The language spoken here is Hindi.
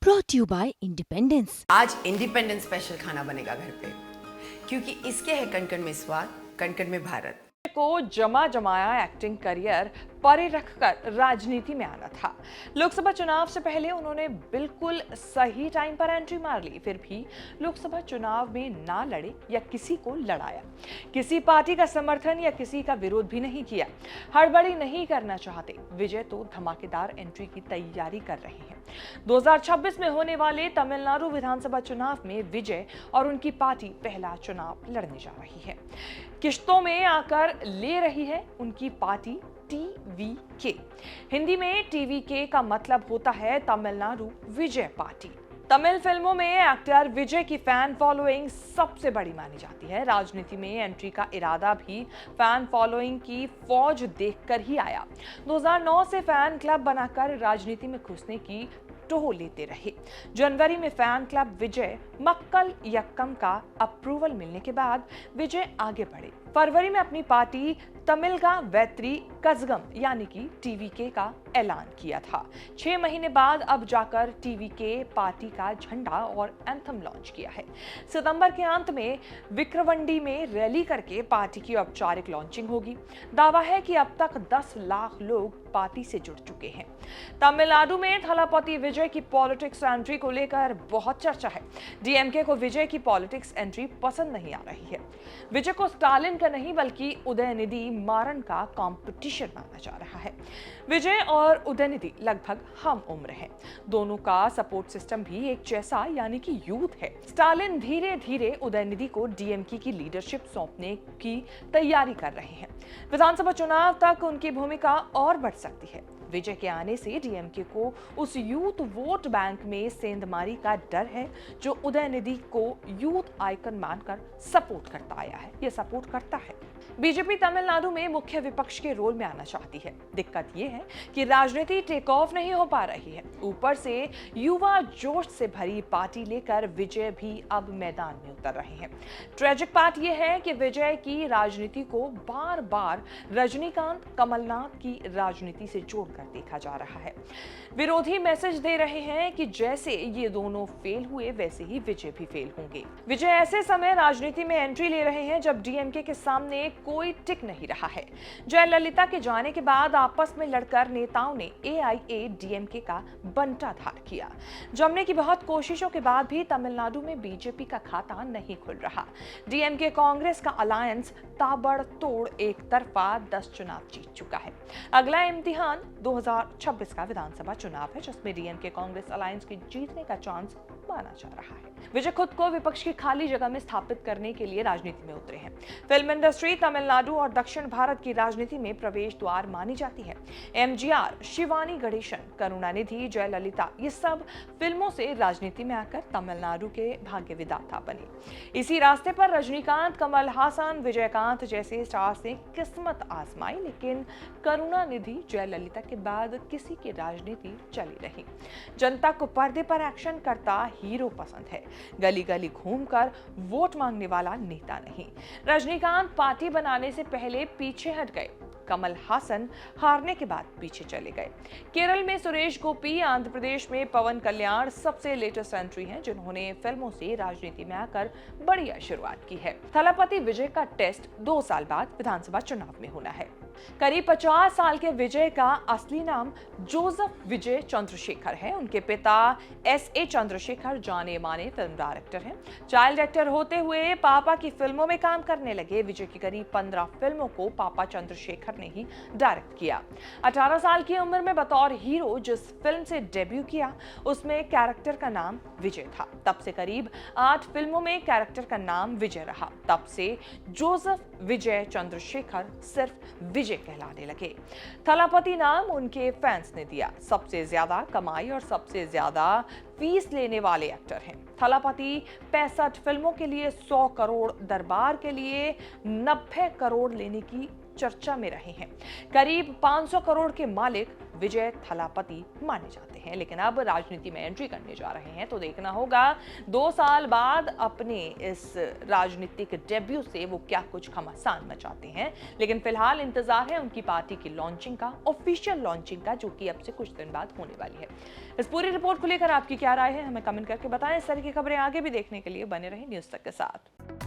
brought you by Independence। आज इंडिपेंडेंस स्पेशल खाना बनेगा घर पे, क्योंकि इसके है कण-कण में स्वाद, कण-कण में भारत। को जमा जमाया एक्टिंग करियर परे रखकर राजनीति में आना था। लोकसभा चुनाव से पहले उन्होंने बिल्कुल सही टाइम पर एंट्री मार ली, फिर भी लोकसभा चुनाव में ना लड़े या किसी को लड़ाया, किसी पार्टी का समर्थन या किसी का विरोध भी नहीं किया। हड़बड़ी नहीं करना चाहते। विजय तो धमाकेदार एंट्री की तैयारी कर रहे हैं। 2026 में होने वाले तमिलनाडु विधानसभा चुनाव में विजय और उनकी पार्टी पहला चुनाव लड़ने जा रही है। किश्तों में आकर ले रही है उनकी पार्टी टीवीके। हिंदी में टीवीके का मतलब होता है तमिलनाडु विजय पार्टी। तमिल फिल्मों में एक्टर विजय की फैन फॉलोइंग सबसे बड़ी मानी जाती है। राजनीति में एंट्री का इरादा भी फैन फॉलोइंग की फौज देखकर ही आया। 2009 से फैन क्लब बनाकर राजनीति में घुसने की टोह लेते रहे। जनवरी में फैन क्लब विजय मक्कल यक्कम का अप्रूवल मिलने के बाद विजय आगे बढ़े। फरवरी में अपनी पार्टी तमिलगा वैत्री कजगम यानी कि टीवीके का ऐलान किया था। 6 महीने बाद अब जाकर टीवीके पार्टी का झंडा और एंथम लॉन्च किया है। सितंबर के अंत में विक्रवंडी में रैली करके पार्टी की औपचारिक लॉन्चिंग होगी। दावा है कि अब तक 10 लाख लोग पार्टी से जुड़ चुके हैं। तमिलनाडु में थलापति विजय की पॉलिटिक्स एंट्री को लेकर बहुत चर्चा है। डीएमके को विजय की पॉलिटिक्स एंट्री पसंद नहीं आ रही है। विजय को स्टालिन का नहीं बल्कि उदयनिधि मारन का कंपटीशन माना जा रहा है। विजय और उदयनिधि लगभग हम उम्र हैं। दोनों का सपोर्ट सिस्टम भी एक जैसा यानी कि यूथ है। स्टालिन धीरे धीरे उदयनिधि को डीएमके की लीडरशिप सौंपने की तैयारी कर रहे हैं। विधानसभा चुनाव तक उनकी भूमिका और बढ़ सकती है। विजय के आने से डीएमके को उस यूथ वोट बैंक में सेंधमारी का डर है जो उदयनिधि को यूथ आइकन मानकर सपोर्ट करता आया है। ये सपोर्ट करता है। बीजेपी तमिलनाडु में मुख्य विपक्ष के रोल में आना चाहती है। दिक्कत यह है कि राजनीति टेक ऑफ नहीं हो पा रही है। ऊपर से युवा जोश से भरी पार्टी लेकर विजय भी अब मैदान में उतर रहे हैं। ट्रेजिक बात यह है कि विजय की राजनीति को बार बार रजनीकांत कमलनाथ की राजनीति से जोड़कर देखा जा रहा है। विरोधी मैसेज दे रहे हैं कि जैसे ये दोनों फेल हुए वैसे ही विजय भी फेल होंगे। विजय ऐसे समय राजनीति में एंट्री ले रहे हैं जब डीएमके के सामने कोई टिक नहीं रहा है। जयललिता के जाने के बाद आपस में लड़कर नेताओं ने एआईएडीएमके का बंटाधार किया। जमने की बहुत कोशिशों के बाद भी तमिलनाडु में बीजेपी का खाता नहीं खुल रहा। डीएमके कांग्रेस का अलायंस ताबड़तोड़ एक तरफा 10 चुनाव जीत चुका है। अगला इम्तिहान 2026 का विधानसभा चुनाव है जिसमें डीएमके कांग्रेस अलायंस के जीतने का चांस माना जा रहा है। विजय खुद को विपक्ष की खाली जगह में स्थापित करने के लिए राजनीति में उतरे हैं। फिल्म इंडस्ट्री तमिलनाडु और दक्षिण भारत की राजनीति में प्रवेश द्वार मानी जाती है। एमजीआर, शिवानी गणेशन, करुणानिधि, जयललिता ये सब फिल्मों से राजनीति में आकर तमिलनाडु के भाग्य विधाता बने। इसी रास्ते पर रजनीकांत, कमल हासन, विजयकांत जैसे स्टार्स ने किस्मत आजमाई, लेकिन करुणानिधि, जयललिता के बाद किसी की राजनीति चली रही। जनता को पर्दे पर एक्शन करता हीरो पसंद है, गली गली घूमकर वोट मांगने वाला नेता नहीं। रजनीकांत पार्टी बनाने से पहले पीछे हट गए। कमल हासन हारने के बाद पीछे चले गए। केरल में सुरेश गोपी, आंध्र प्रदेश में पवन कल्याण सबसे लेटेस्ट एंट्री हैं जिन्होंने फिल्मों से राजनीति में आकर बढ़िया शुरुआत की है। थलापति विजय का टेस्ट 2 साल बाद विधानसभा चुनाव में होना है। करीब 50 साल के विजय का असली नाम जोसेफ विजय चंद्रशेखर है। उनके पिता एसए चंद्रशेखर जाने माने फिल्म डायरेक्टर हैं। चाइल्ड एक्टर होते हुए पापा की फिल्मों में काम करने लगे। विजय की करीब 15 फिल्मों को पापा चंद्रशेखर ने ही डायरेक्ट किया। 18 साल की उम्र में बतौर हीरो जिस फिल्म से डेब्यू किया उसमें कैरेक्टर का नाम विजय था। तब से करीब 8 फिल्मों में कैरेक्टर का नाम विजय रहा। तब से जोसेफ विजय चंद्रशेखर सिर्फ विजय कहलाने लगे। थलापति नाम उनके फैंस ने दिया। सबसे ज्यादा कमाई और सबसे ज्यादा फीस लेने वाले एक्टर हैं। थलापति 65 फिल्मों के लिए 100 करोड़, दरबार के लिए 90 करोड़ लेने की चर्चा में रहे हैं। करीब 500 करोड़ के मालिक विजय थलापति माने जाते हैं। हैं, लेकिन अब राजनीति में एंट्री करने जा रहे हैं। तो देखना होगा 2 साल बाद अपने इस राजनीतिक डेब्यू से वो क्या कुछ घमासान मचाते हैं। लेकिन फिलहाल इंतजार है उनकी पार्टी की लॉन्चिंग का, ऑफिशियल लॉन्चिंग का, जो कि अब से कुछ दिन बाद होने वाली है। इस पूरी रिपोर्ट को लेकर आपकी क्या राय है, हमें कमेंट करके बताएं। इस तरह की खबरें आगे भी देखने के लिए बने रहें न्यूज़ तक के साथ।